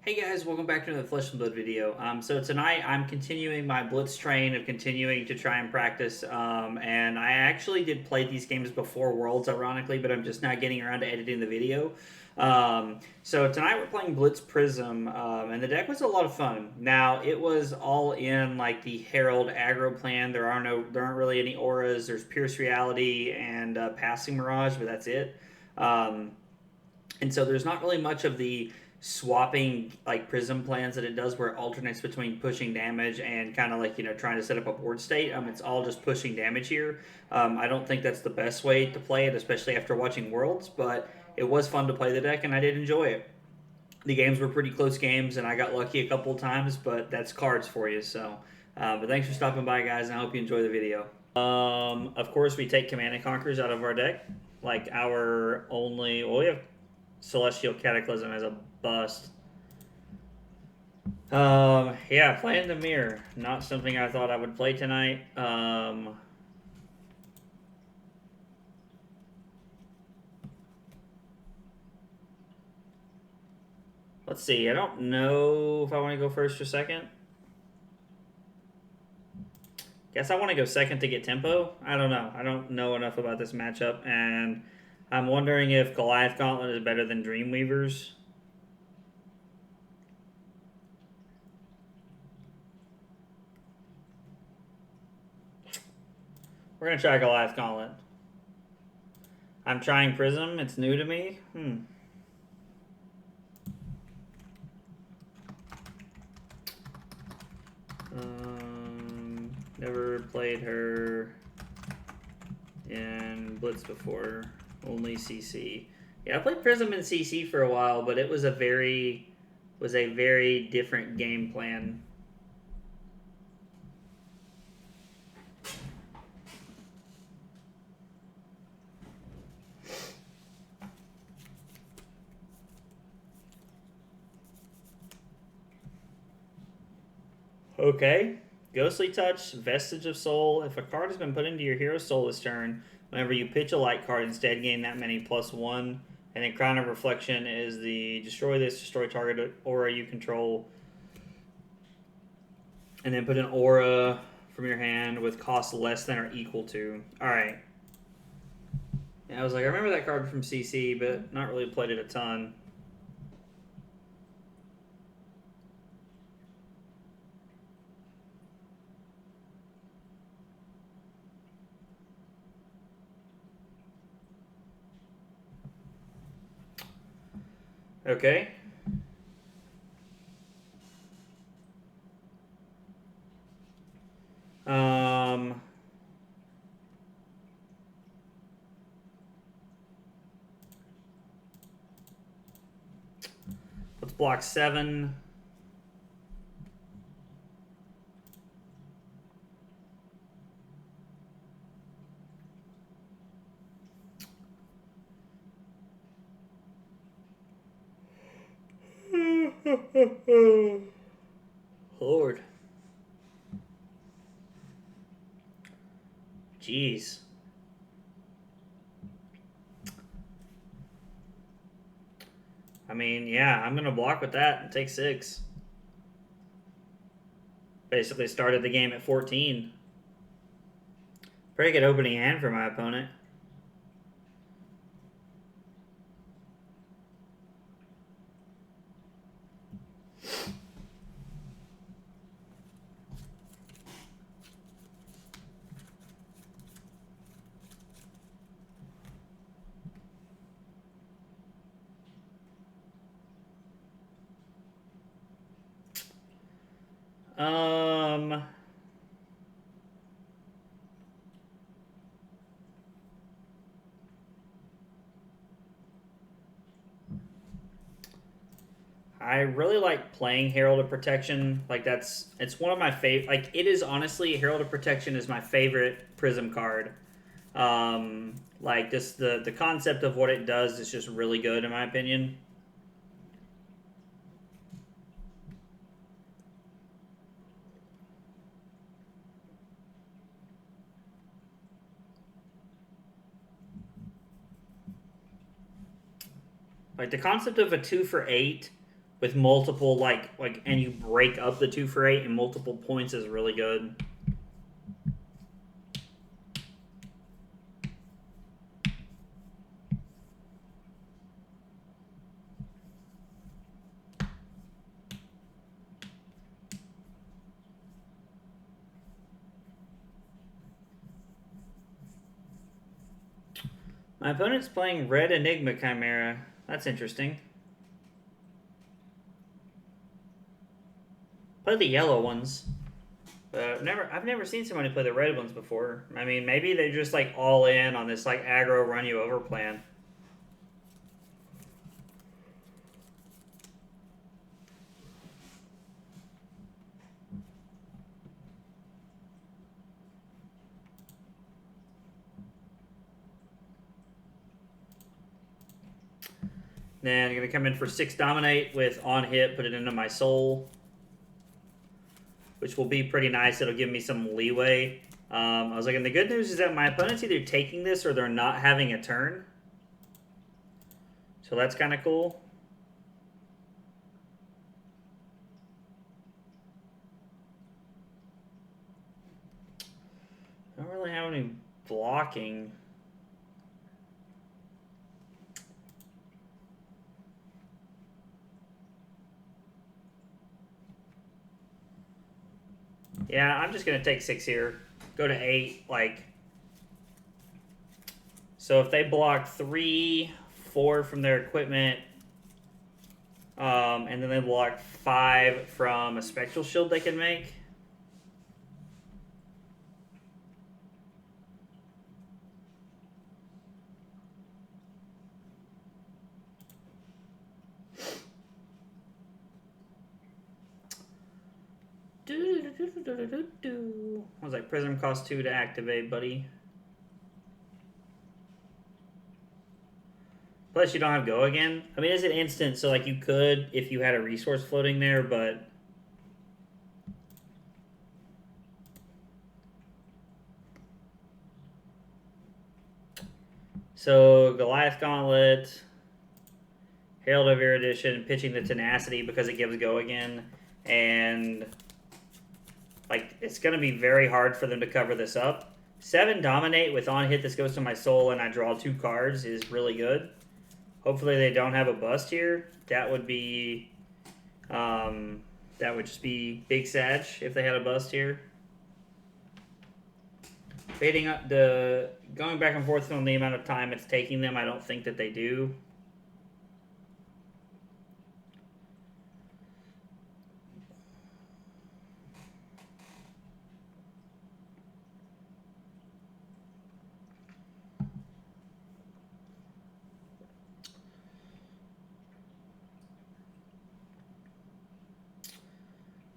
Hey guys, welcome back to another Flesh and Blood video. So tonight I'm continuing my Blitz train of continuing to try and practice, and I actually did play these games before Worlds, ironically, but I'm just not getting around to editing the video. So tonight we're playing Blitz Prism, and the deck was a lot of fun. Now it was all in like the Herald aggro plan. There aren't really any auras. There's Pierce Reality and Passing Mirage, but that's it. Um, and so there's not really much of the swapping like prism plans that it does where it alternates between pushing damage and kind of like trying to set up a board state. It's all just pushing damage here. I don't think that's the best way to play it, especially after watching Worlds, but it was fun to play the deck and I did enjoy it. The games were pretty close games and I got lucky a couple of times, but that's cards for you. So but thanks for stopping by, guys, and I hope you enjoy the video. Of course we take Command and Conquerors out of our deck, like our only, well, we have Celestial Cataclysm as a bust. Yeah, playing the mirror. Not something I thought I would play tonight. Let's see. I don't know if I want to go first or second. Guess I want to go second to get tempo. I don't know. I don't know enough about this matchup, and I'm wondering if Goliath Gauntlet is better than Dreamweavers. We're going to try Goliath Gauntlet. I'm trying Prism. It's new to me. Never played her in Blitz before. Only CC. Yeah, I played Prism in CC for a while, but it was a very different game plan. Okay. Ghostly Touch, Vestige of Soul. If a card has been put into your hero's soul this turn, whenever you pitch a light card, instead gain that many +1. And then Crown of Reflection is the destroy this, destroy target aura you control. And then put an aura from your hand with cost less than or equal to. Alright. Yeah, I was like, I remember that card from CC, but not really played it a ton. Okay. Let's block 7. Lord. Jeez. I mean, yeah, I'm going to block with that and take 6. Basically started the game at 14. Pretty good opening hand for my opponent. I really like playing Herald of Protection. Like it's one of my favorite. Like it is honestly, Herald of Protection is my favorite Prism card. Like just the concept of what it does is just really good in my opinion. Like the concept of a 2 for 8 with multiple and you break up the 2 for 8 and multiple points is really good. My opponent's playing red Enigma Chimera. That's interesting. Play the yellow ones. But I've never seen somebody play the red ones before. I mean, maybe they're just like all in on this like aggro run you over plan. Then I'm going to come in for 6 Dominate with on hit, put it into my soul, which will be pretty nice. It'll give me some leeway. I was like, and the good news is that my opponent's either taking this or they're not having a turn. So that's kind of cool. I don't really have any blocking. Yeah, I'm just going to take 6 here. Go to 8, like... So if they block 3, 4 from their equipment, and then they block 5 from a Spectral Shield they can make. I was like, Prism costs 2 to activate, buddy. Plus, you don't have Go again. I mean, it's an instant, so like you could if you had a resource floating there, but so Goliath Gauntlet, Herald of Erudition, pitching the Tenacity because it gives Go again, and like it's going to be very hard for them to cover this up. 7 Dominate with on hit, this goes to my soul, and I draw 2 cards is really good. Hopefully they don't have a bust here. That would be, that would just be big Sag if they had a bust here. Fading up going back and forth on the amount of time it's taking them, I don't think that they do.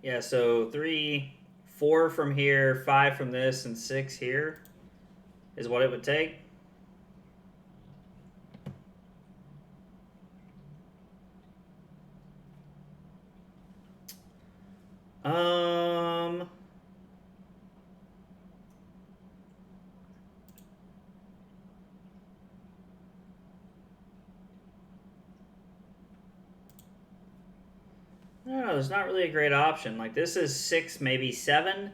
Yeah, so 3, 4 from here, 5 from this, and 6 here is what it would take. No, there's not really a great option. Like, this is 6, maybe 7,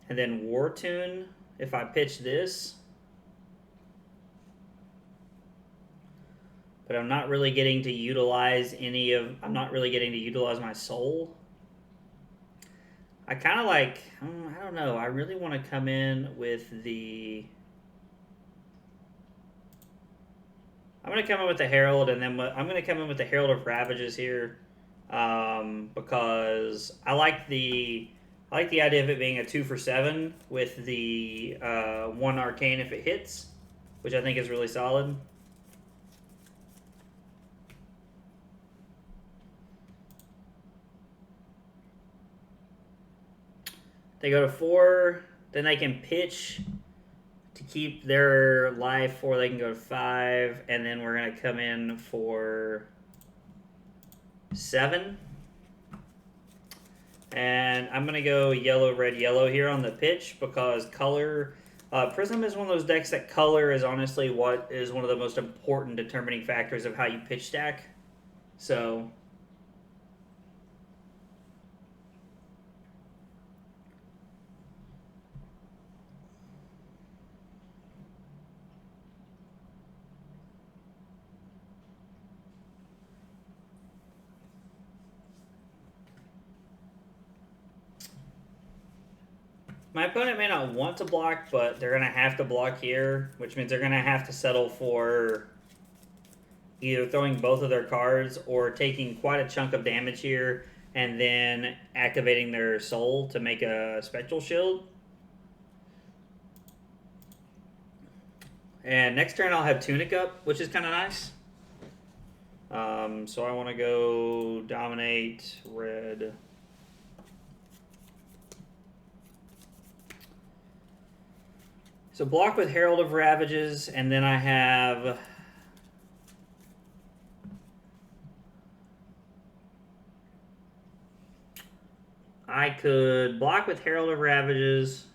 and then Wartune if I pitch this. But I'm not really getting to utilize I'm not really getting to utilize my soul. I kind of like, I don't know, I really want to come in with the... I'm going to come in with the Herald, and then I'm going to come in with the Herald of Ravages here. Because I like the idea of it being a 2 for 7 with the 1 Arcane if it hits, which I think is really solid. They go to 4, then they can pitch to keep their life, or they can go to 5, and then we're going to come in for 7. And I'm going to go yellow, red, yellow here on the pitch because color... Prism is one of those decks that color is honestly what is one of the most important determining factors of how you pitch stack. So... My opponent may not want to block, but they're going to have to block here, which means they're going to have to settle for either throwing both of their cards or taking quite a chunk of damage here and then activating their soul to make a Spectral Shield. And next turn I'll have Tunic up, which is kind of nice. So I want to go dominate red. So block with Herald of Ravages, and then I have I could block with Herald of Ravages,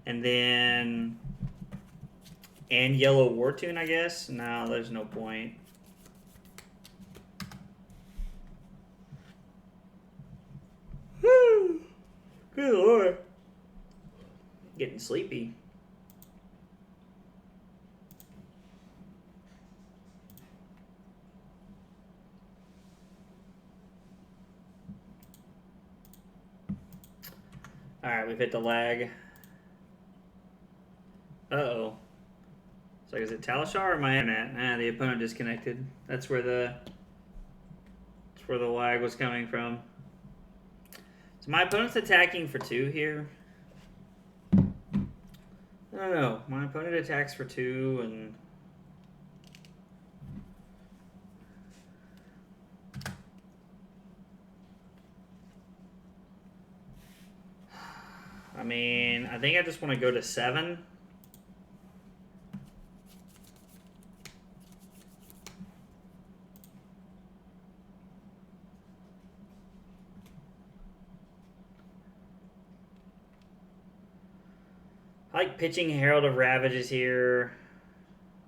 and then yellow Wartune, I guess. No, there's no point. Woo! Good lord. Getting sleepy. Alright, we've hit the lag. Uh-oh. So is it Talishar or my internet? Nah, the opponent disconnected. That's where the lag was coming from. So my opponent's attacking for 2 here. I don't know. My opponent attacks for 2 and I mean, I think I just want to go to 7. I like pitching Herald of Ravages here.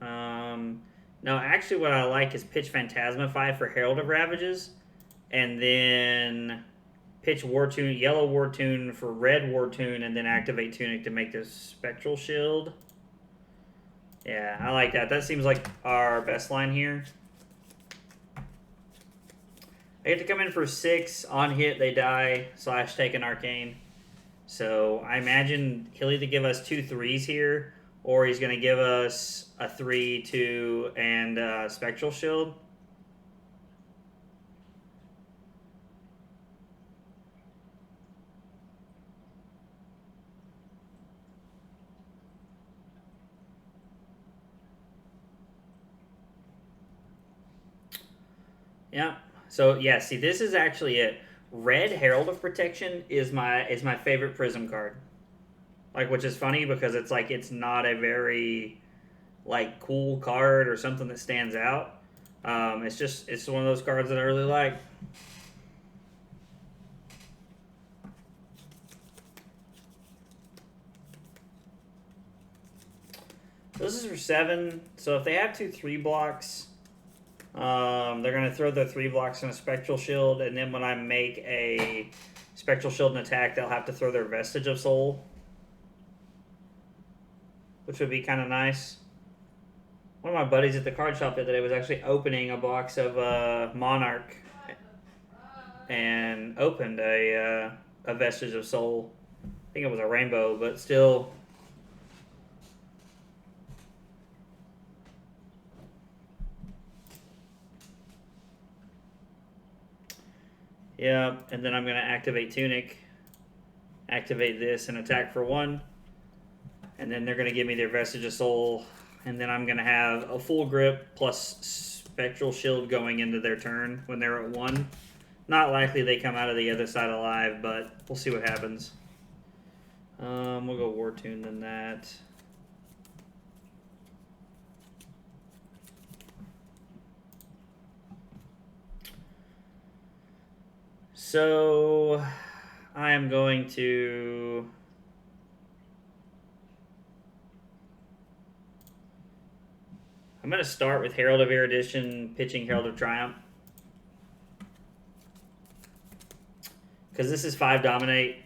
No, actually what I like is pitch Phantasmify for Herald of Ravages. And then pitch Wartune, yellow Wartune for red Wartune, and then activate Tunic to make this Spectral Shield. Yeah, I like that. That seems like our best line here. I get to come in for 6. On hit, they die, / take an Arcane. So I imagine he'll either give us 2 3s here, or he's going to give us a 3, 2, and a Spectral Shield. Yeah. So yeah, see, this is actually it. Red Herald of Protection is my favorite Prism card. Like, which is funny because it's like it's not a very like cool card or something that stands out. It's one of those cards that I really like. This is for 7. So if they have 2 3 blocks, they're going to throw their 3 blocks in a Spectral Shield, and then when I make a Spectral Shield and attack, they'll have to throw their Vestige of Soul, which would be kind of nice. One of my buddies at the card shop the other day was actually opening a box of Monarch and opened a Vestige of Soul. I think it was a rainbow, but still. Yeah, and then I'm going to activate Tunic, activate this, and attack for 1. And then they're going to give me their Vestige of Soul, and then I'm going to have a full grip plus Spectral Shield going into their turn when they're at 1. Not likely they come out of the other side alive, but we'll see what happens. We'll go Wartune than that. So I am going to start with Herald of Erudition, pitching Herald of Triumph. Because this is 5 dominate.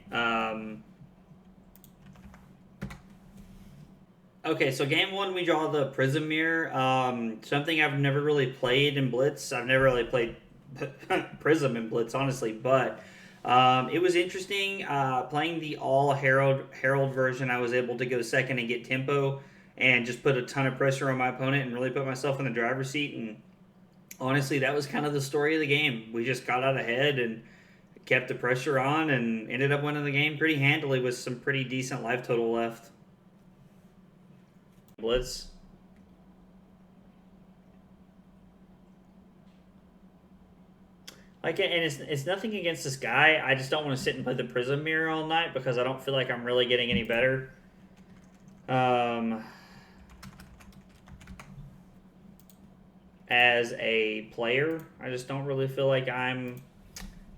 Okay, so game 1 we draw the Prism Mirror. Something I've never really played in Blitz. I've never really played Prism in Blitz, honestly, but It was interesting playing the all Herald version. I was able to go second and get tempo and just put a ton of pressure on my opponent and really put myself in the driver's seat. And honestly, that was kind of the story of the game. We just got out ahead and kept the pressure on and ended up winning the game pretty handily with some pretty decent life total left. Blitz. Like, and it's nothing against this guy. I just don't want to sit and play the Prism Mirror all night because I don't feel like I'm really getting any better. As a player, I just don't really feel like I'm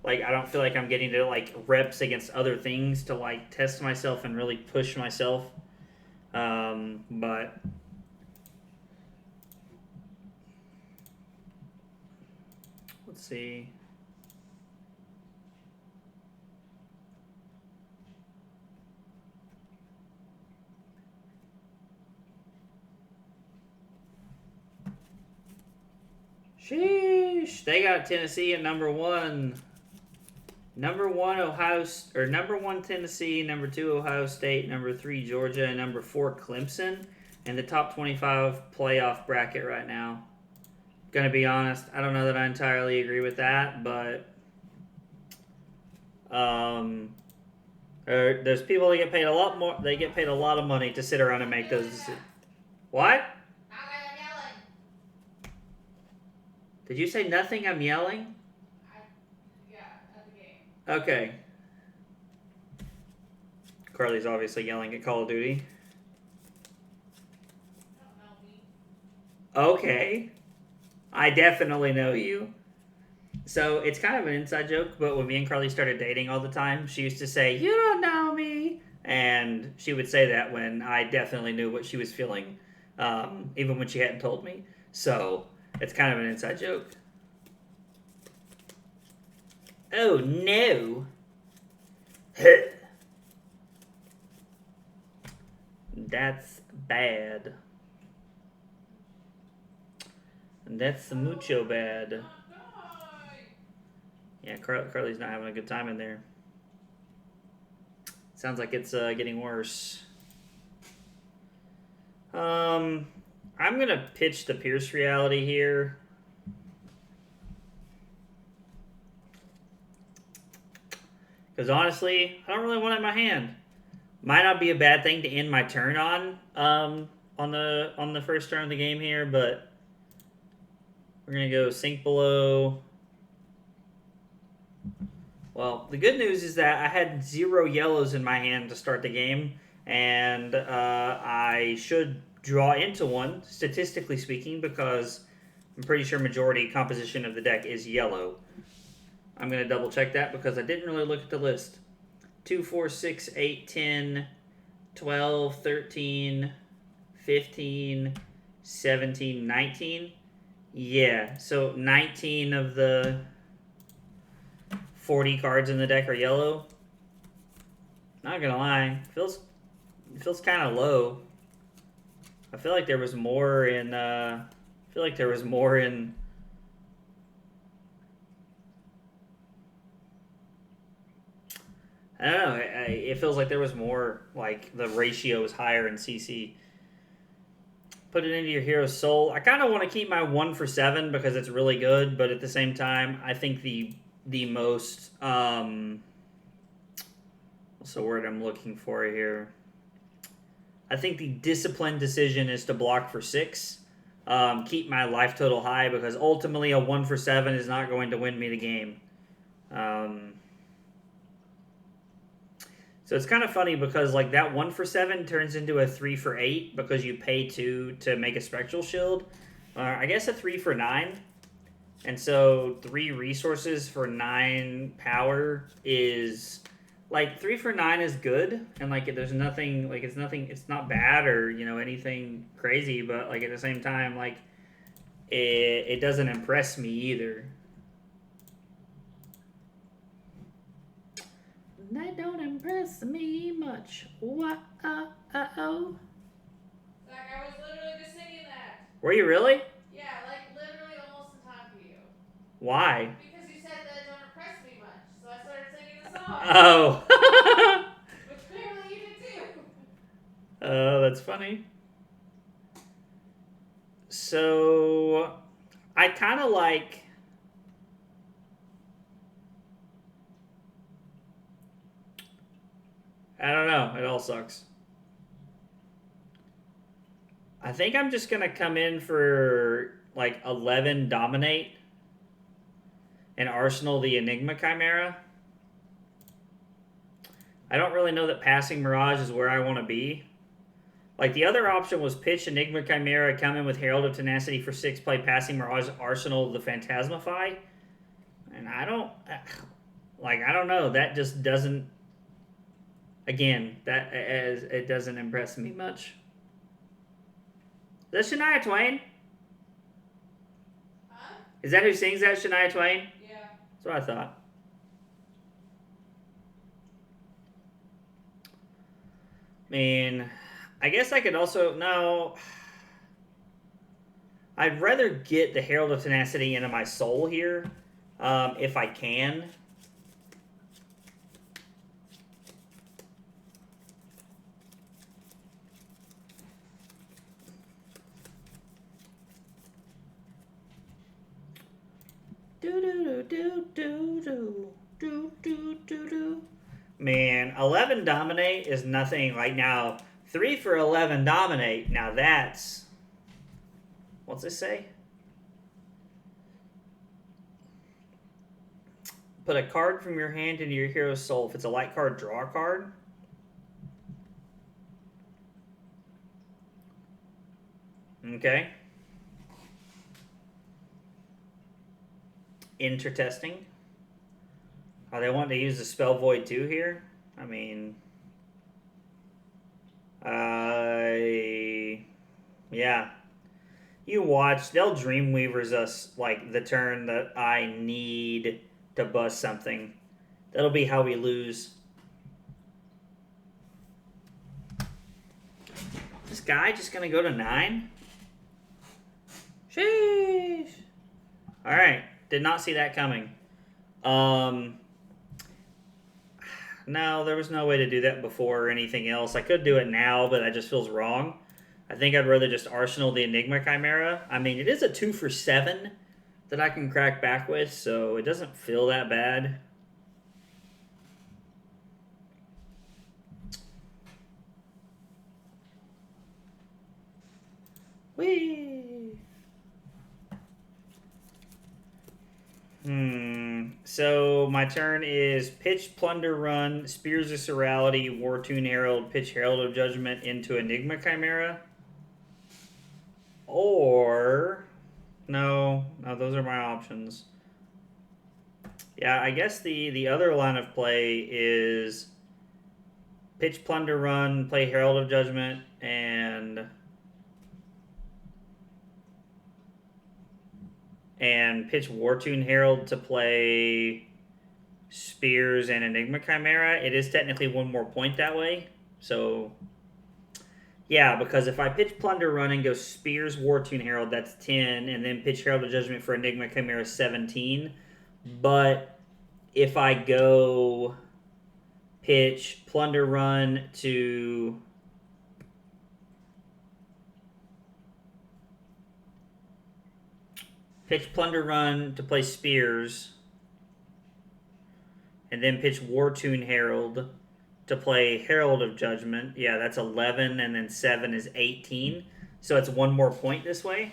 I don't feel like I'm getting to like reps against other things to like test myself and really push myself. But let's see. Sheesh, they got Tennessee at number 1. Number 1 number 1 Tennessee, number 2 Ohio State, number 3 Georgia, and number 4 Clemson in the top 25 playoff bracket right now. Gonna be honest, I don't know that I entirely agree with that, but there's people that get paid a lot more. They get paid a lot of money to sit around and make those decisions. What? Did you say nothing? I'm yelling? Yeah, at the game. Okay. Carly's obviously yelling at Call of Duty. Don't know me. Okay. I definitely know you. So it's kind of an inside joke, but when me and Carly started dating all the time, she used to say, "You don't know me." And she would say that when I definitely knew what she was feeling, even when she hadn't told me. So it's kind of an inside joke. Oh no. That's bad. That's mucho bad. Yeah, Carly's not having a good time in there. Sounds like it's getting worse. I'm going to pitch the Pierce Reality here. Because honestly, I don't really want it in my hand. Might not be a bad thing to end my turn on the first turn of the game here, but we're going to go Sink Below. Well, the good news is that I had 0 yellows in my hand to start the game, and I should draw into one, statistically speaking, because I'm pretty sure majority composition of the deck is yellow. I'm going to double check that because I didn't really look at the list. 2, 4, 6, 8, 10, 12, 13, 15, 17, 19. Yeah, so 19 of the 40 cards in the deck are yellow. Not gonna lie, it feels kind of low. I feel like there was more in. I don't know. It feels like there was more. Like the ratio is higher in CC. Put it into your hero's soul. I kind of want to keep my 1 for 7 because it's really good, but at the same time, I think the most what's the word I'm looking for here? I think the disciplined decision is to block for 6. Keep my life total high because ultimately a 1 for 7 is not going to win me the game. So it's kind of funny because like that 1 for 7 turns into a 3 for 8 because you pay 2 to make a Spectral Shield. I guess a 3 for 9. And so 3 resources for 9 power is like 3 for 9 is good, and like there's nothing like it's not bad or anything crazy, but like at the same time like it doesn't impress me either. That don't impress me much. What? Zach, I was literally just singing that. Were you really? Yeah, like literally almost in time for you. Why? Because you said that it don't impress me much, so I started singing Oh. Which clearly you did too. Oh, that's funny. So, I kind of like... I don't know. It all sucks. I think I'm just going to come in for, like, 11 Dominate and Arsenal the Enigma Chimera. I don't really know that passing Mirage is where I want to be. Like, the other option was pitch Enigma Chimera, come in with Herald of Tenacity for 6, play passing Mirage, Arsenal the Phantasmify. And I don't... Like, I don't know. That just doesn't... Again, it doesn't impress me much. Is that Shania Twain? Huh? Is that who sings that, Shania Twain? Yeah. That's what I thought. I mean, I guess I could also... No. I'd rather get the Herald of Tenacity into my soul here, if I can. Man, 11 Dominate is nothing. Like, now, 3 for 11 Dominate. Now that's... What's this say? Put a card from your hand into your hero's soul. If it's a light card, draw a card. Okay. Intertesting. Oh, they want to use the Spell Void too here? I mean... yeah. You watch. They'll Dreamweavers us, like, the turn that I need to bust something. That'll be how we lose. This guy just gonna go to 9? Sheesh. Alright. Did not see that coming. No, there was no way to do that before or anything else. I could do it now, but that just feels wrong. I think I'd rather just Arsenal the Enigma Chimera. I mean, it is a 2 for 7 that I can crack back with, so it doesn't feel that bad. Whee! So my turn is pitch Plunder Run, Spears of Surreality, Wartune Herald, pitch Herald of Judgment into Enigma Chimera. Or... No, those are my options. Yeah, I guess the other line of play is pitch Plunder Run, play Herald of Judgment, and pitch Wartune Herald to play Spears and Enigma Chimera. It is technically 1 more point that way. So, yeah, because if I pitch Plunder Run and go Spears, Wartune Herald, that's 10, and then pitch Herald of Judgment for Enigma Chimera, 17. But if I go pitch Plunder Run to... pitch Plunder Run to play Spears, and then pitch Wartune Herald to play Herald of Judgment. Yeah, that's 11, and then 7 is 18. So it's 1 more point this way.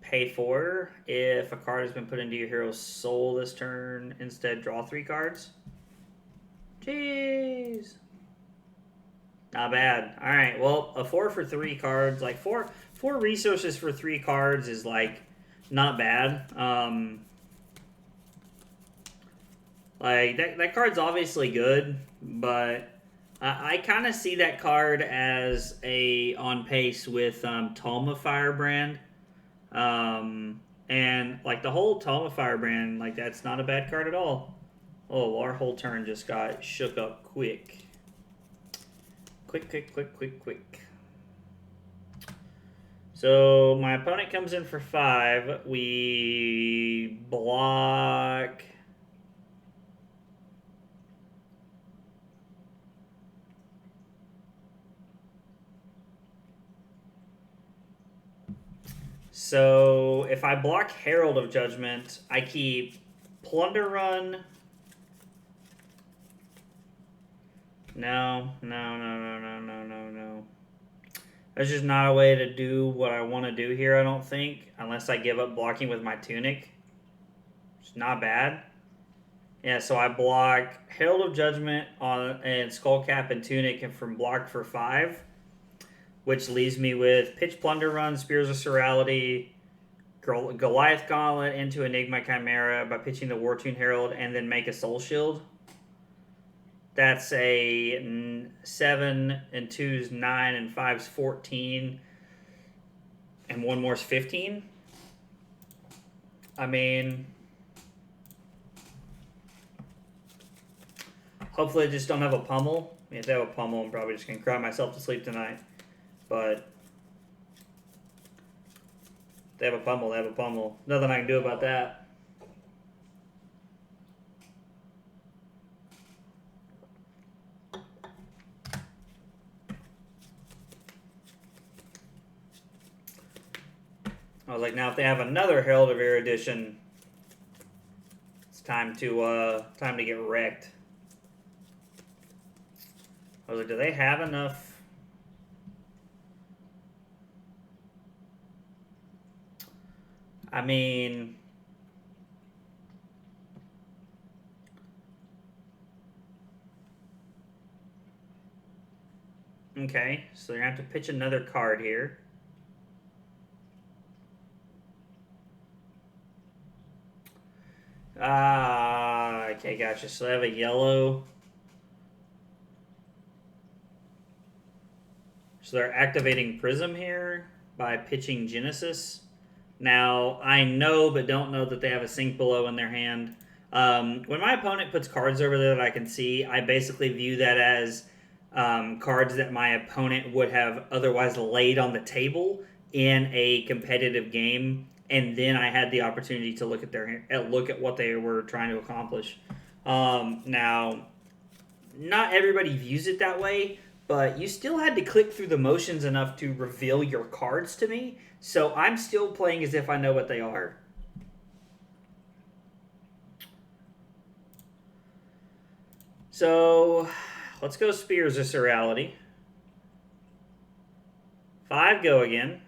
Pay 4 if a card has been put into your hero's soul this turn. Instead, draw 3 cards. Jeez. Not bad. All right, well, a 4 for 3 cards, like 4 resources for 3 cards is, like, not bad. Like, that card's obviously good, but I kind of see that card as on pace with Talma Firebrand. And, like, the whole Talma Firebrand, like, that's not a bad card at all. Oh, our whole turn just got shook up quick. Quick. So my opponent comes in for 5. We block So if I block Herald of Judgment, I keep Plunder Run. No. There's just not a way to do what I want to do here, I don't think, unless I give up blocking with my Tunic. It's not bad. Yeah, so I block Herald of Judgment and Skullcap and Tunic and from blocked for 5, which leaves me with Pitch Plunder Run, Spears of Surreality, Goliath Gauntlet into Enigma Chimera by pitching the Wartune Herald and then make a Soul Shield. That's a 7 and 2's 9 and 5's 14 and one more's 15. I mean, hopefully I just don't have a pummel. I mean, if I have a pummel, I'm probably just going to cry myself to sleep tonight. But they have a pummel, they have a pummel. Nothing I can do about that. I was like, now if they have another Herald of Erudition, it's time to get wrecked. I was like, do they have enough? I mean, okay, so you're gonna have to pitch another card here. Okay, gotcha. So they have a yellow. So they're activating Prism here by pitching Genesis. Now, I know but don't know that they have a Sink Below in their hand. When my opponent puts cards over there that I can see, I basically view that as cards that my opponent would have otherwise laid on the table in a competitive game. And then I had the opportunity to look at what they were trying to accomplish. Now, not everybody views it that way, but you still had to click through the motions enough to reveal your cards to me. So I'm still playing as if I know what they are. So let's go Spears of Surreality. 5 go again.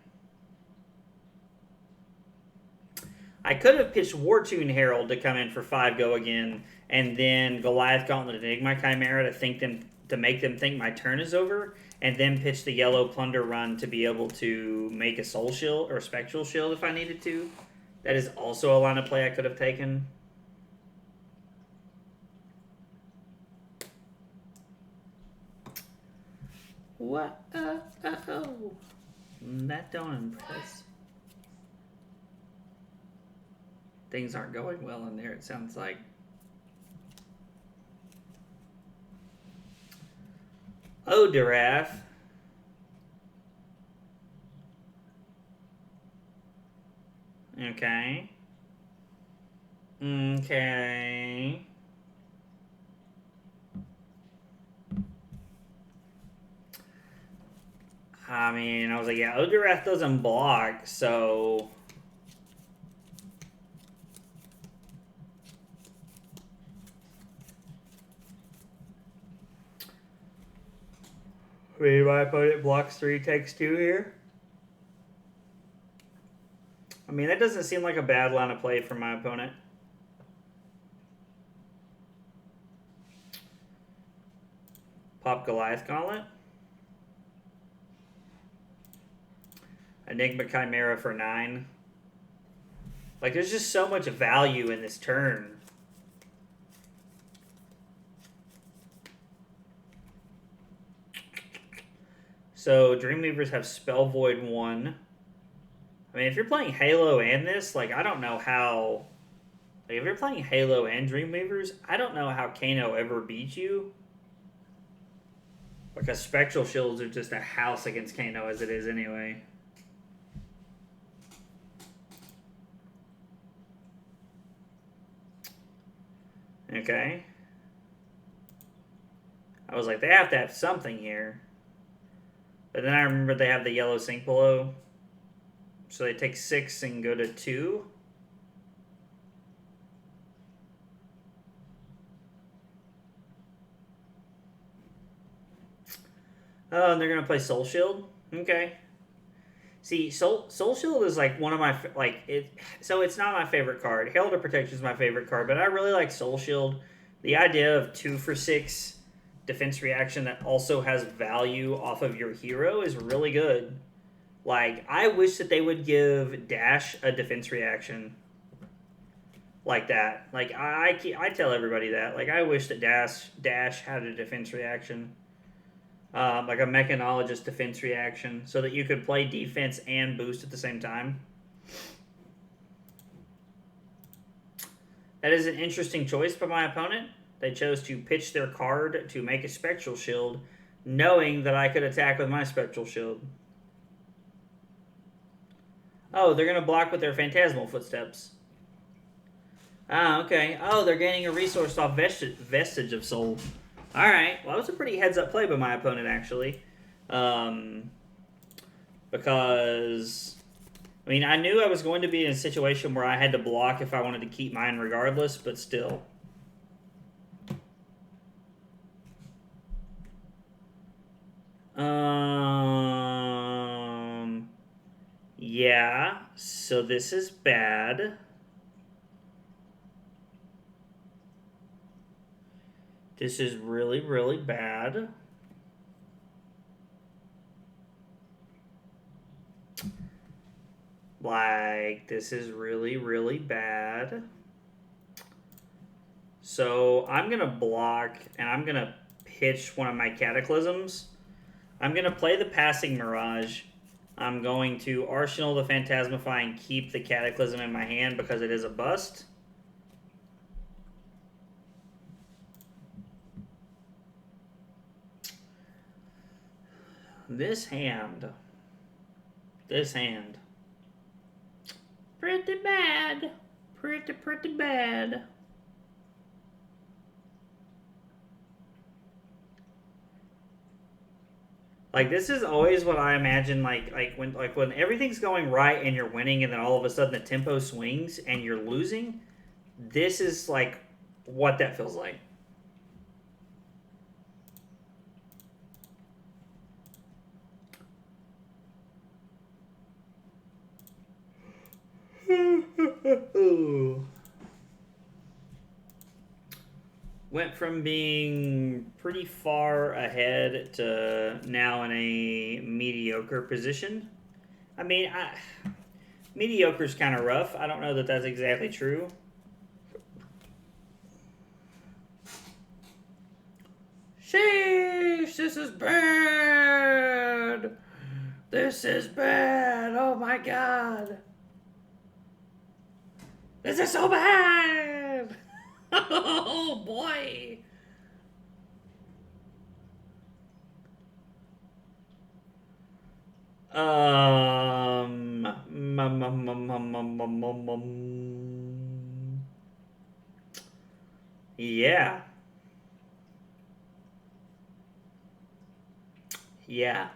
I could have pitched Wartune Herald to come in for 5 go again, and then Goliath Gauntlet Enigma Chimera to make them think my turn is over, and then pitch the yellow Plunder Run to be able to make a Soul Shield or Spectral Shield if I needed to. That is also a line of play I could have taken. What? That don't impress. Things aren't going well in there, it sounds like. Oh, Giraffe. Okay. Okay. I mean, I was like, yeah, Odirath doesn't block, so... Maybe my opponent blocks 3, takes 2 here. I mean, that doesn't seem like a bad line of play for my opponent. Pop Goliath Gauntlet. Enigma Chimera for 9. Like, there's just so much value in this turn. So, Dreamweavers have Spell Void 1. I mean, if you're playing Halo and this, like, I don't know how... Like, if you're playing Halo and Dreamweavers, I don't know how Kano ever beat you. Because Spectral Shields are just a house against Kano as it is anyway. Okay. I was like, they have to have something here. But then I remember they have the yellow Sink Below. So they take 6 and go to 2. Oh, and they're gonna play Soul Shield. Okay. See, Soul Shield is like one of my So it's not my favorite card. Herald of Protection is my favorite card, but I really like Soul Shield. The idea of 2 for 6 defense reaction that also has value off of your hero is really good. Like, I wish that they would give Dash a defense reaction like that. Like, I tell everybody that. Like, I wish that Dash had a defense reaction. Like a Mechanologist defense reaction, so that you could play defense and boost at the same time. That is an interesting choice by my opponent. They chose to pitch their card to make a Spectral Shield, knowing that I could attack with my Spectral Shield. Oh, they're going to block with their Phantasmal Footsteps. Ah, okay. Oh, they're gaining a resource off Vestige of Soul. Alright, well, that was a pretty heads-up play by my opponent, actually. Because, I mean, I knew I was going to be in a situation where I had to block if I wanted to keep mine regardless, but still. Yeah, so this is bad. This is really, really bad. Like, this is really, really bad. So, I'm going to block, and I'm going to pitch one of my Cataclysms. I'm going to play the Passing Mirage. I'm going to Arsenal the Phantasmify and keep the Cataclysm in my hand because it is a bust. This hand. Pretty bad. Pretty bad. Like, this is always what I imagine, like when everything's going right and you're winning and then all of a sudden the tempo swings and you're losing. This is like what that feels like. Went from being pretty far ahead to now in a mediocre position. I mean, mediocre's kind of rough. I don't know that that's exactly true. Sheesh, this is bad. This is bad. Oh my god. This is so bad. Oh boy. Yeah. Yeah.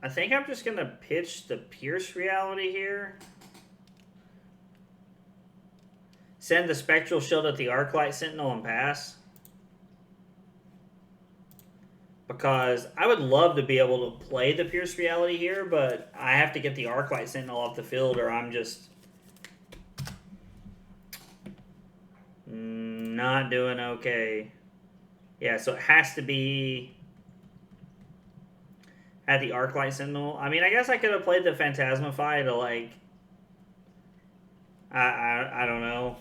I think I'm just gonna pitch the Pierce Reality here. Send the Spectral Shield at the Arclight Sentinel and pass. Because I would love to be able to play the Pierce Reality here, but I have to get the Arclight Sentinel off the field or I'm just not doing okay. Yeah, so it has to be at the Arclight Sentinel. I mean, I guess I could have played the Phantasmify to, like, I don't know.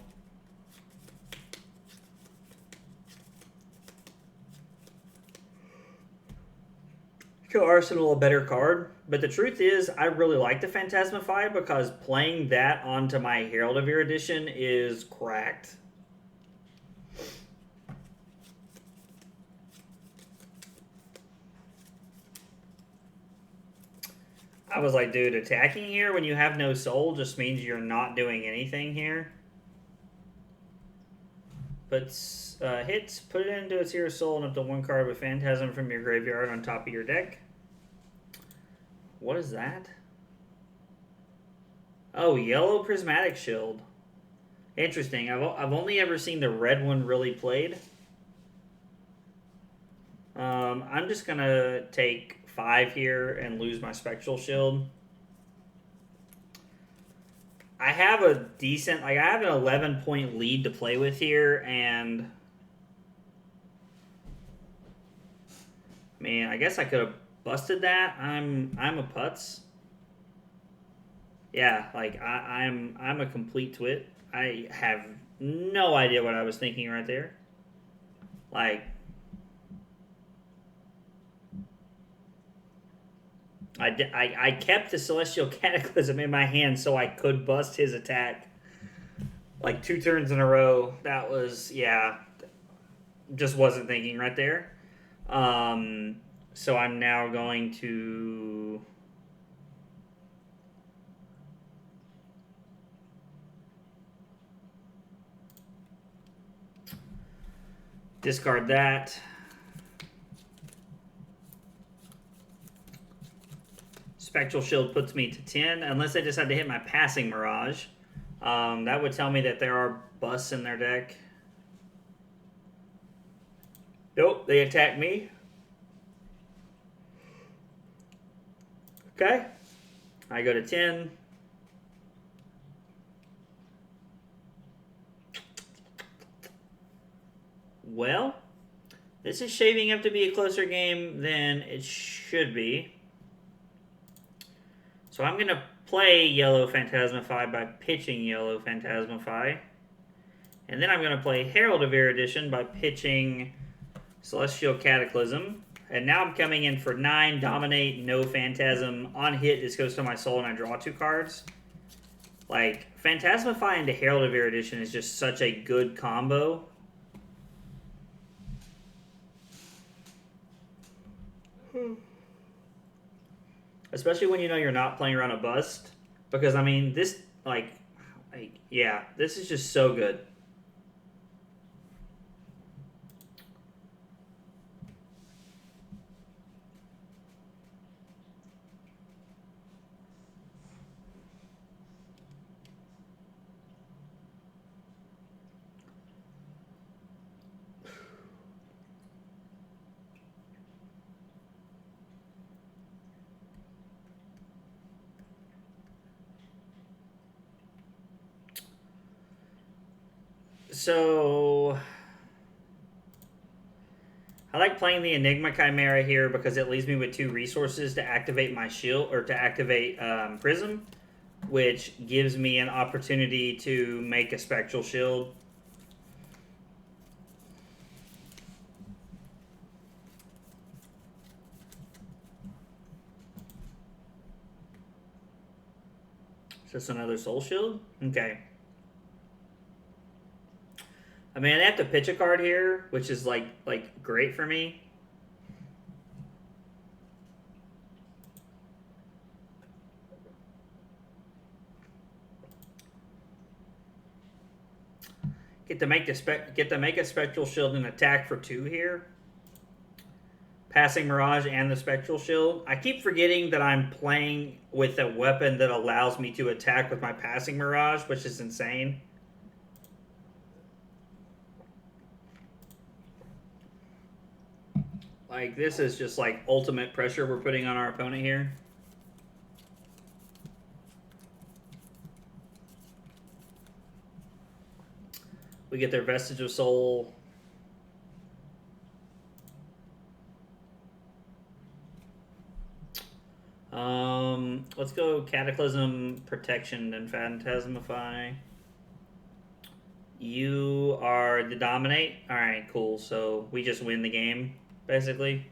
Could Arsenal a better card, but the truth is, I really like the Phantasmify because playing that onto my Herald of Erudition is cracked. I was like, dude, attacking here when you have no soul just means you're not doing anything here. But hits, put it into its hero soul and up to one card with Phantasm from your graveyard on top of your deck. What is that? Oh, yellow prismatic shield. Interesting. I've only ever seen the red one really played. I'm just gonna take 5 here and lose my spectral shield. I have a decent, like I have an 11-point lead to play with here, and I mean, I guess I could have busted that. I'm a putz. Yeah, like I'm a complete twit. I have no idea what I was thinking right there. Like, I kept the Celestial Cataclysm in my hand so I could bust his attack. Like 2 turns in a row. That was, yeah, just wasn't thinking right there. So I'm now going to discard that. Spectral Shield puts me to 10, unless I decide to hit my passing Mirage. That would tell me that there are busts in their deck. Nope, they attack me. Okay. I go to 10. Well, this is shaping up to be a closer game than it should be. So I'm going to play yellow Phantasmify by pitching yellow Phantasmify. And then I'm going to play Herald of Erudition by pitching Celestial Cataclysm. And now I'm coming in for 9, Dominate, no Phantasm. On hit, this goes to my soul and I draw 2 cards. Like, Phantasmify into Herald of Erudition is just such a good combo. Especially when you know you're not playing around a bust. Because, I mean, this, like yeah, this is just so good. So I like playing the Enigma Chimera here because it leaves me with 2 resources to activate my shield, or to activate Prism, which gives me an opportunity to make a Spectral Shield. Is this another Soul Shield? Okay. I mean, I have to pitch a card here, which is like great for me. Get to make a Spectral Shield and attack for 2 here. Passing Mirage and the Spectral Shield. I keep forgetting that I'm playing with a weapon that allows me to attack with my Passing Mirage, which is insane. Like, this is just like ultimate pressure we're putting on our opponent here. We get their Vestige of Soul. Let's go Cataclysm, Protection, and Phantasmify. You are the Dominate. Alright, cool. So we just win the game, basically.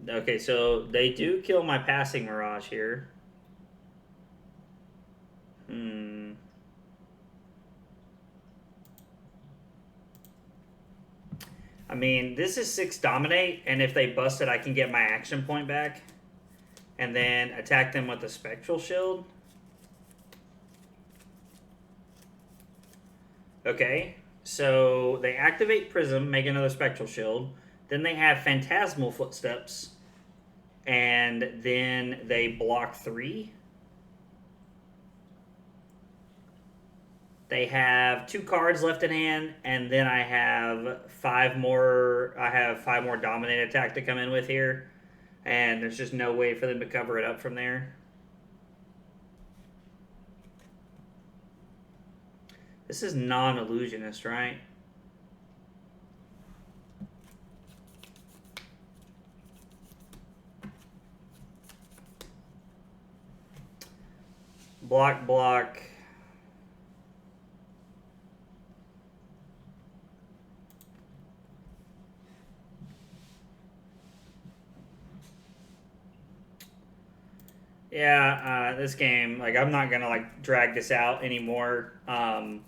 Okay, so they do kill my Passing Mirage here. I mean, this is 6 dominate, and if they bust it, I can get my action point back. And then attack them with a Spectral Shield. Okay, so they activate Prism, make another Spectral Shield. Then they have Phantasmal Footsteps. And then they block 3. They have 2 cards left in hand, and then I have 5 more. I have 5 more dominate attack to come in with here, and there's just no way for them to cover it up from there. This is non-illusionist, right? Block, block. Yeah, this game, like, I'm not gonna, like, drag this out anymore. I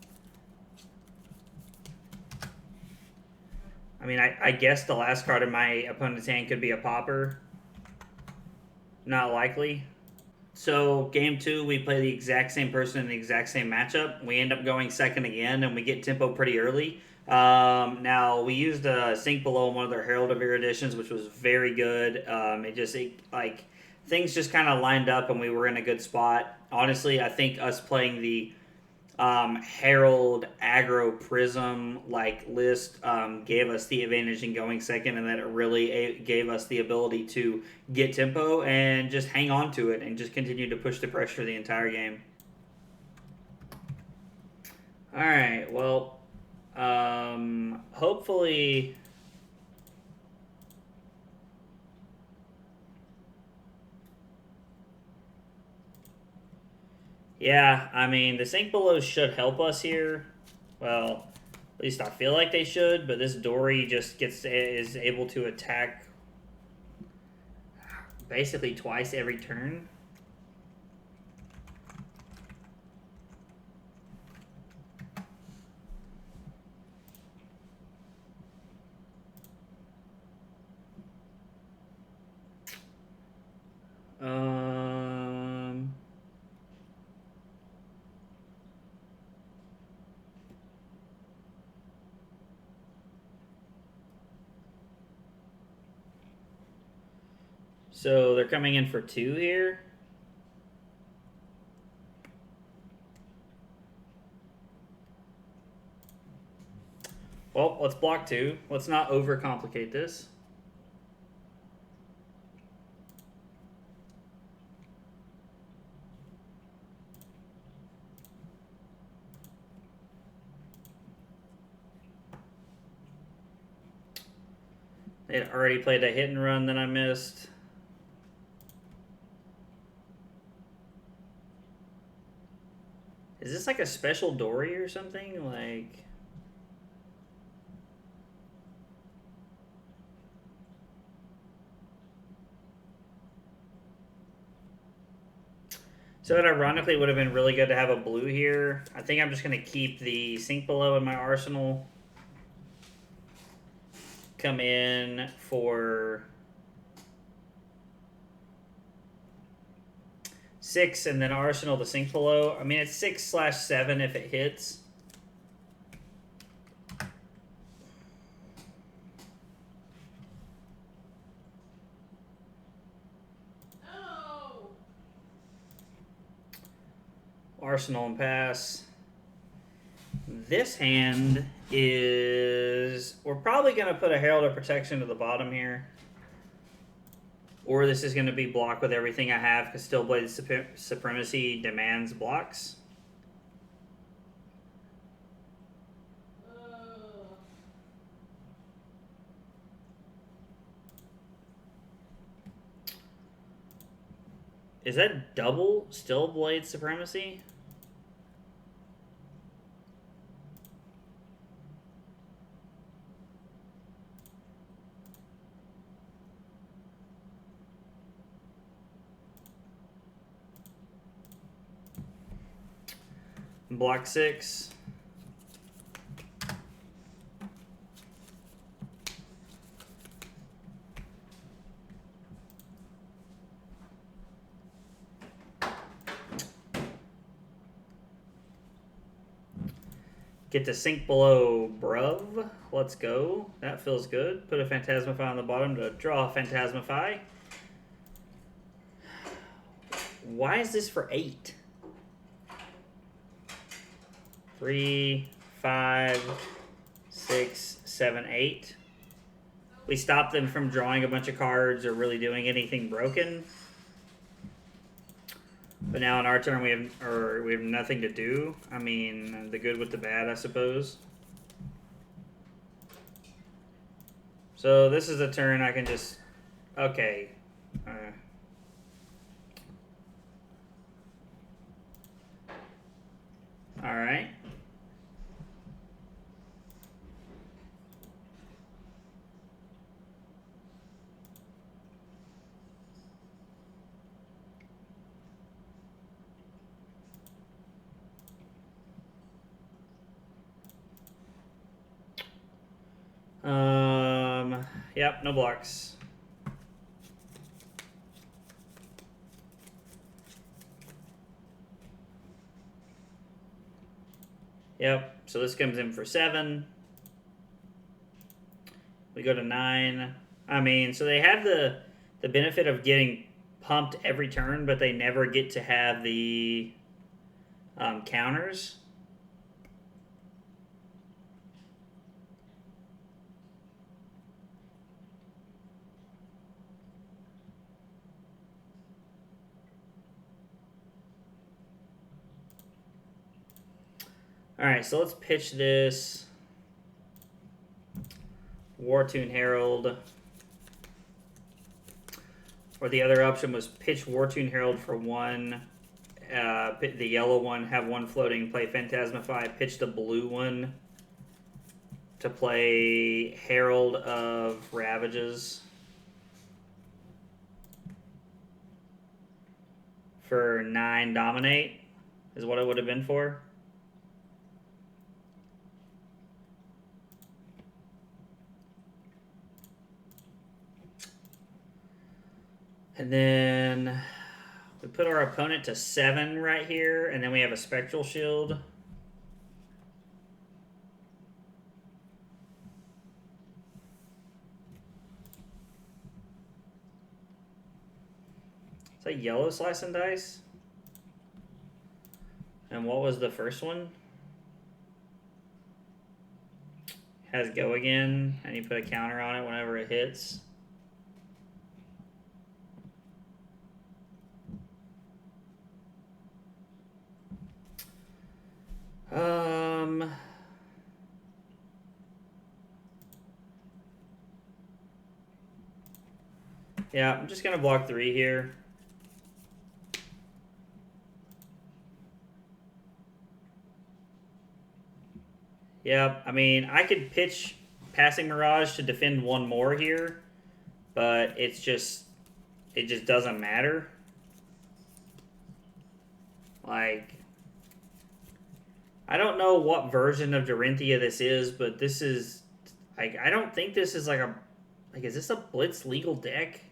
mean, I guess the last card in my opponent's hand could be a popper. Not likely. So, game 2, we play the exact same person in the exact same matchup. We end up going second again, and we get tempo pretty early. Now, we used a Sink Below in one of their Herald of Eruditions, which was very good. Things just kind of lined up, and we were in a good spot. Honestly, I think us playing the Herald Aggro Prism list gave us the advantage in going second, and that it really gave us the ability to get tempo and just hang on to it and just continue to push the pressure the entire game. All right, well, hopefully. Yeah, I mean, the Sink Belows should help us here. Well, at least I feel like they should, but this Dory just is able to attack basically twice every turn. So they're coming in for 2 here. Well, let's block 2. Let's not overcomplicate this. They had already played a hit and run that I missed. Is this like a special Dory or something? Like... So it ironically would have been really good to have a blue here. I think I'm just going to keep the Sink Below in my arsenal. Come in for 6 and then arsenal the Sink Below. I mean, it's 6/7 if it hits. Arsenal and pass. This hand is... We're probably going to put a Herald of Protection to the bottom here. Or this is going to be blocked with everything I have, because Stillblade Supremacy demands blocks. Is that double Stillblade Supremacy? Block 6. Get to sink below, bruv. Let's go. That feels good. Put a Phantasmify on the bottom to draw a Phantasmify. Why is this for 8? 3, 5, 6, 7, 8. We stopped them from drawing a bunch of cards or really doing anything broken. But now on our turn we have nothing to do. I mean, the good with the bad, I suppose. So this is a turn I can just okay. All right. Yep, no blocks. Yep, so this comes in for 7. We go to 9. I mean, so they have the benefit of getting pumped every turn, but they never get to have the counters. All right, so let's pitch this Wartune Herald. Or the other option was pitch Wartune Herald for 1. The yellow one, have 1 floating, play Phantasmify. Pitch the blue one to play Herald of Ravages for 9 dominate, is what it would have been for. And then we put our opponent to 7 right here, and then we have a Spectral Shield. Is that yellow Slice and Dice? And what was the first one? Has Go Again, and you put a counter on it whenever it hits. Yeah, I'm just gonna block 3 here. Yeah, I mean, I could pitch Passing Mirage to defend 1 more here, but it just doesn't matter. Like, I don't know what version of Dorinthia this is, but this is, like, I don't think this is like is this a Blitz legal deck?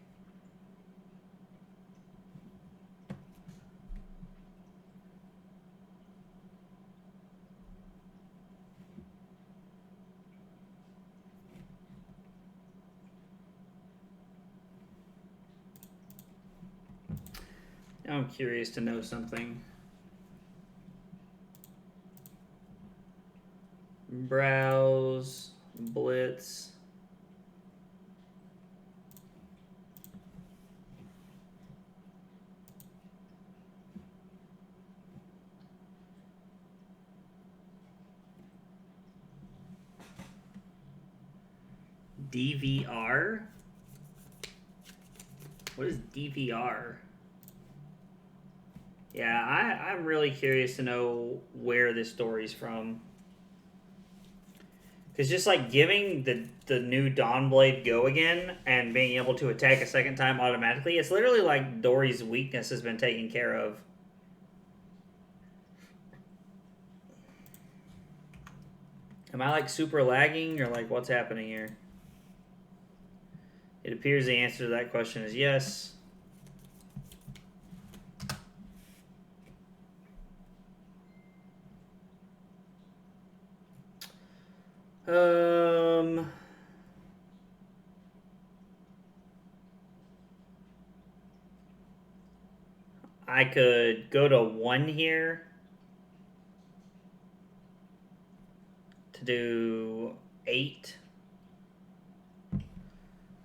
I'm curious to know something. Browse, Blitz. DVR? What is DVR? Yeah, I'm really curious to know where this story's from. Because just like giving the new Dawnblade Go Again and being able to attack a second time automatically, it's literally like Dory's weakness has been taken care of. Am I like super lagging or like what's happening here? It appears the answer to that question is yes. I could go to 1 here to do 8.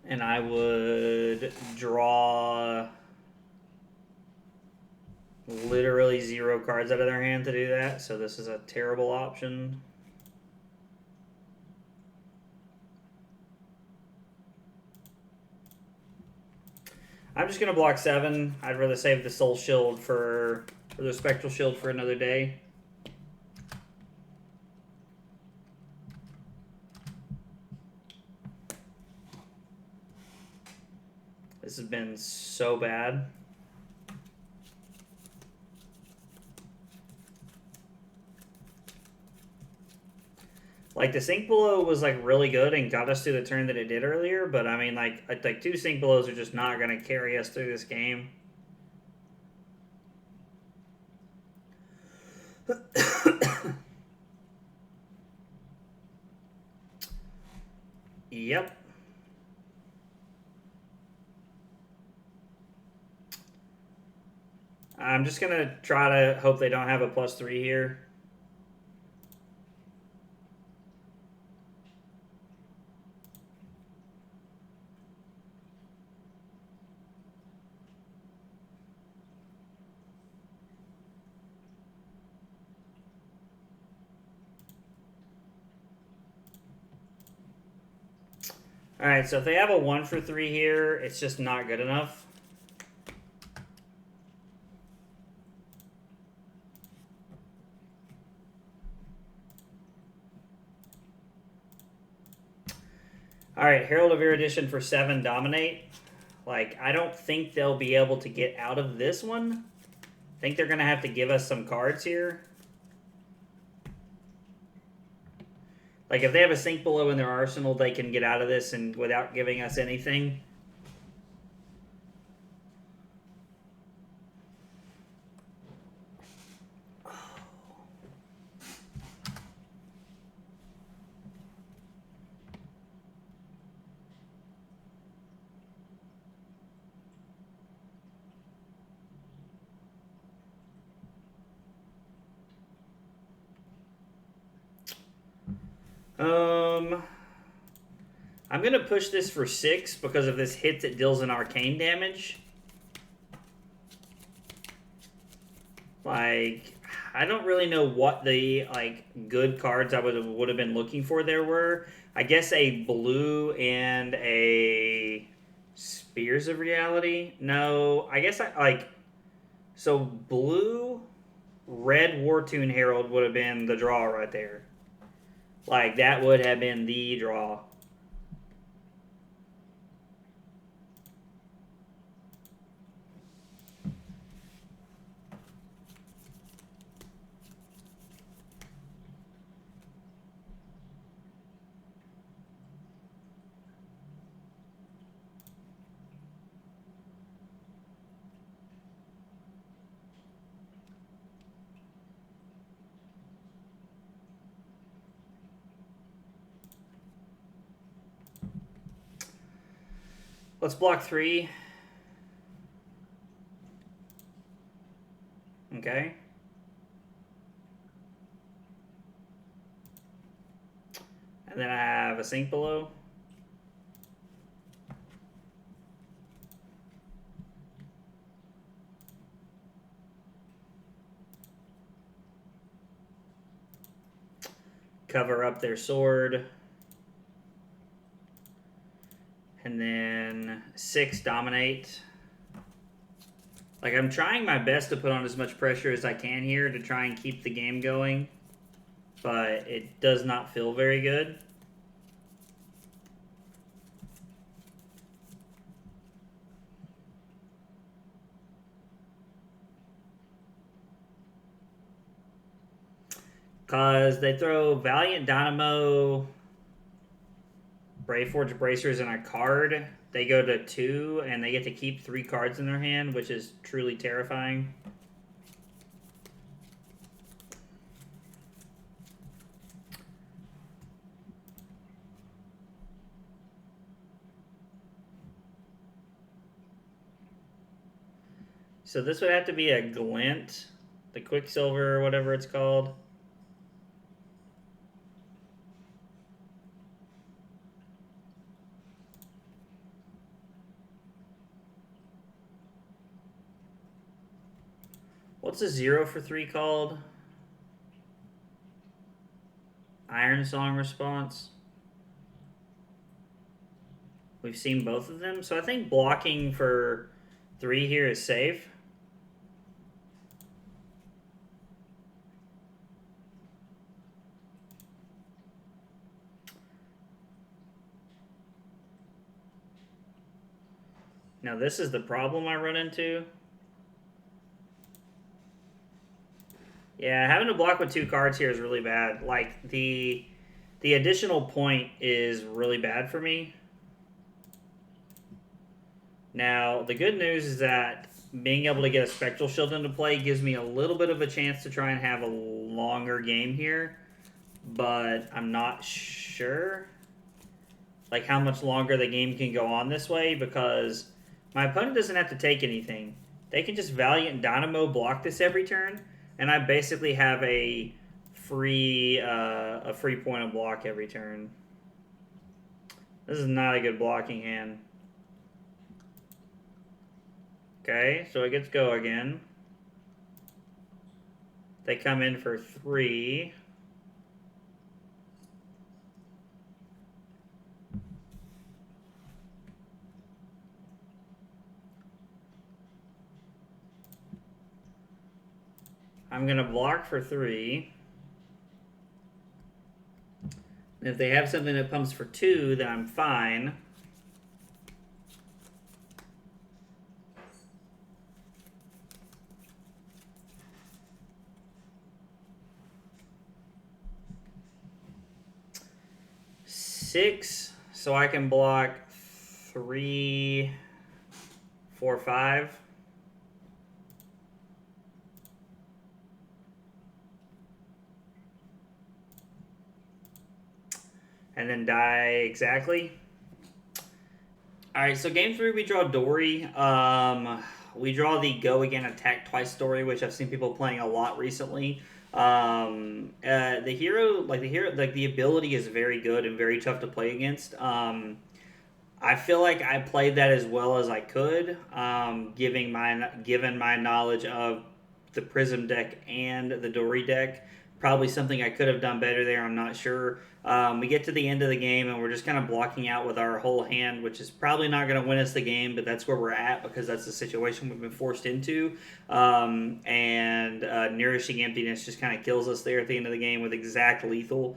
And I would draw literally 0 cards out of their hand to do that. So this is a terrible option. I'm just going to block 7. I'd rather save the Soul Shield or the Spectral Shield for another day. This has been so bad. Like, the Sink Below was, like, really good and got us to the turn that it did earlier, but, I mean, like 2 Sink Belows are just not going to carry us through this game. Yep. I'm just going to try to hope they don't have a +3 here. Alright, so if they have a 1 for 3 here, it's just not good enough. Alright, Herald of Erudition for 7, Dominate. Like, I don't think they'll be able to get out of this one. I think they're going to have to give us some cards here. Like, if they have a Sink Below in their arsenal, they can get out of this and without giving us anything. I'm going to push this for 6 because if this hits, it deals an arcane damage. Like, I don't really know what the, like, good cards I would have been looking for there were. I guess a blue and a Spears of Reality. No, I guess so blue, red Wartune Herald would have been the draw right there. Like, that would have been the draw. Let's block 3. Okay. And then I have a Sink Below. Cover up their sword. And then 6, Dominate. Like, I'm trying my best to put on as much pressure as I can here to try and keep the game going. But it does not feel very good. Because they throw Valiant Dynamo, Braveforge Bracers, and a card. They go to 2, and they get to keep 3 cards in their hand, which is truly terrifying. So this would have to be a glint, the Quicksilver or whatever it's called. What's a 0 for 3 called? Iron Song Response. We've seen both of them, so I think blocking for 3 here is safe. Now this is the problem I run into. Yeah, having to block with 2 cards here is really bad. Like, the additional point is really bad for me. Now, the good news is that being able to get a Spectral Shield into play gives me a little bit of a chance to try and have a longer game here. But I'm not sure, like, how much longer the game can go on this way, because my opponent doesn't have to take anything. They can just Valiant Dynamo block this every turn, and I basically have a free point of block every turn. This is not a good blocking hand. Okay, so it gets go again. They come in for 3. I'm going to block for 3. And if they have something that pumps for 2, then I'm fine. Six, so I can block 3, 4, 5. And then die exactly. Alright, so game 3 we draw Dory. We draw the Go Again Attack Twice story, which I've seen people playing a lot recently. The ability is very good and very tough to play against. I feel like I played that as well as I could, given my knowledge of the Prism deck and the Dory deck. Probably something I could have done better there, I'm not sure. We get to the end of the game and we're just kind of blocking out with our whole hand, which is probably not going to win us the game, but that's where we're at because that's the situation we've been forced into. Nourishing Emptiness just kind of kills us there at the end of the game with exact lethal.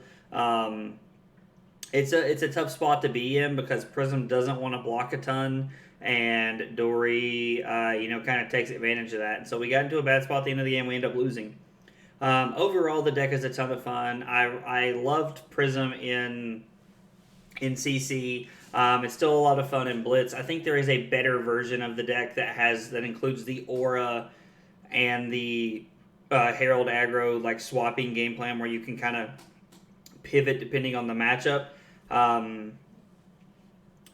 It's a tough spot to be in because Prism doesn't want to block a ton, and Dory, kind of takes advantage of that. And so we got into a bad spot at the end of the game. We end up losing. Overall, the deck is a ton of fun. I loved Prism in CC. It's still a lot of fun in Blitz. I think there is a better version of the deck that includes the Aura and the Herald aggro like swapping game plan where you can kind of pivot depending on the matchup.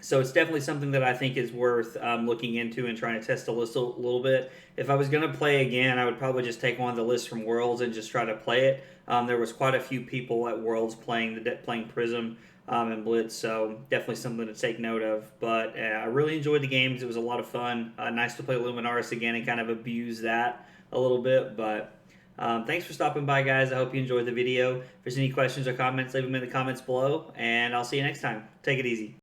So it's definitely something that I think is worth looking into and trying to test the list a little bit. If I was going to play again, I would probably just take one of the lists from Worlds and just try to play it. There was quite a few people at Worlds playing Prism and Blitz, so definitely something to take note of. But I really enjoyed the games. It was a lot of fun. Nice to play Luminaris again and kind of abuse that a little bit. But thanks for stopping by, guys. I hope you enjoyed the video. If there's any questions or comments, leave them in the comments below, and I'll see you next time. Take it easy.